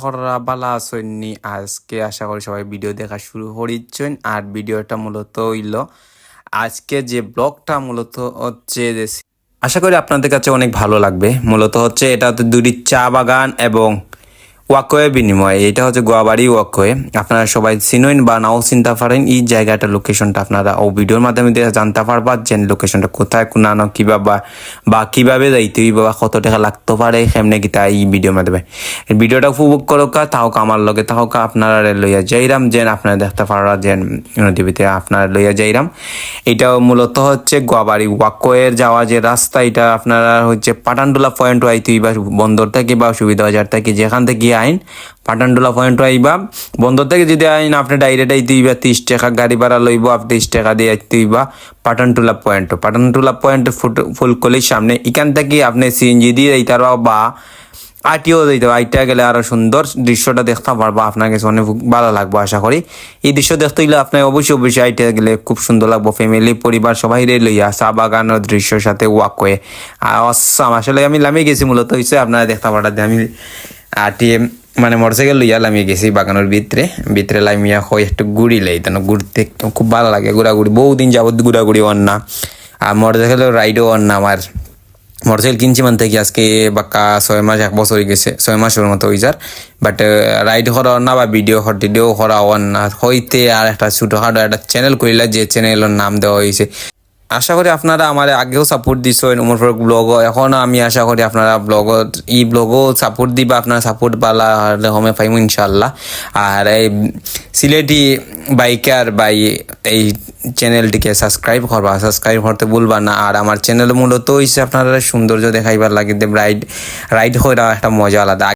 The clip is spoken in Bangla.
হররা বালা আসেননি আজকে আশা করি সবাই ভিডিও দেখা শুরু করেছেন আর ভিডিওটা মূলত হইল আজকে যে ব্লগটা মূলত হচ্ছে যে আশা করি আপনাদের কাছে অনেক ভালো লাগবে। মূলত হচ্ছে এটা হচ্ছে দুটি চা বাগান এবং ওয়াকওয়ে বিনিময়ে, এটা হচ্ছে গোয়াবাড়ি ওয়াকওয়ে। আপনারা সবাই চিনেন বা নাও চিনতে পারেন এই জায়গাটা, লোকেশনটা আপনারা ও ভিডিওর মাধ্যমে জানতে পারবা যে লোকেশনটা কোথায়, কোনানো কিভাবে বা কিভাবে যাইতে হইব বা কত টাকা লাগতে পারে সেমনে কিতা এই ভিডিওর মাধ্যমে। ভিডিওটা উপভোগ করোকা তাহলে আমার লগে তাহলে আপনারা লইয়া যাইরাম যেন আপনারা দেখতে পারা যেন নদীতে আপনারা লইয়া যাইরাম। এটাও মূলত হচ্ছে গোয়াবাড়ি ওয়াকওয়ের যাওয়া যে রাস্তা, এটা আপনারা হচ্ছে পাটানটুলা পয়েন্ট আইতে হইবা বন্দর থেকে বা সুবিধা বাজার থেকে, যেখান থেকে আইন পাটানটুলা পয়েন্ট আইবা। বন্দর থেকে যদি আইন আপনি ডাইরেক্ট আইতে হইবা 30 টাকা গাড়ি ভাড়া লইব, আপনি 30 টাকা দিয়ে আইতে হইবা পাটানটুলা পয়েন্ট ফুলকলির সামনে। এখান থেকে আপনি সিএনজি দিয়ে যাইতে পারবা বা আইটিও যাইতে হবে। আইটা গেলে আরো সুন্দর দৃশ্যটা দেখতে পারবা, আপনার কাছে অনেক ভালো লাগবে আশা করি। এই দৃশ্য দেখতে হইলে আপনার অবশ্যই আইটা গেলে খুব সুন্দর লাগবে। ফ্যামিলি পরিবার সবাই লইয়া চা বাগানের দৃশ্যের সাথে ওয়াকওয়ে অসাম। আসলে আমি লামিয়ে গেছি, মূলত হয়েছে আপনারা দেখতে পাঠাতে আমি আটিয়ে মানে মোটরসাইকেল লইয়া লামিয়ে গেছি বাগানের ভিতরে লামিয়া হয় একটু ঘুরি লাই, তেন ঘুরতে খুব ভালো লাগে। ঘোরাঘুরি বহুদিন যাবত ঘোরাঘুরি অন না, আর মোটরসাইকেলের রাইডও অন না। আমার মোটরসাইকেল কিনছি মান থেকে আজকে বাক্কা 6 মাস 1 বছর হয়ে গেছে, 6 মাসের মতো হয়ে যার। বাট রাইড করা না বা ভিডিও করা অন না হইতে আর একটা ছোটোখাটো একটা চ্যানেল করিলা, যে চ্যানেলের নাম দেওয়া হয়েছে। আশা করি আপনারা আমার আগেও সাপোর্ট দিছেন উমরপুর ব্লগও, এখন আমি আশা করি আপনারা ব্লগও সাপোর্ট দিবা। আপনারা সাপোর্ট পালা হমে পাইম ইনশাল্লাহ। আর এই সিলেটি বাইকার বাই এই চ্যানেলটিকে সাবস্ক্রাইব করতে ভুলবা না। আর আমার চ্যানেল মূলত হইছে আপনারা সৌন্দর্য দেখাইবার লাগে, রাইড করা একটা মজা আলাদা।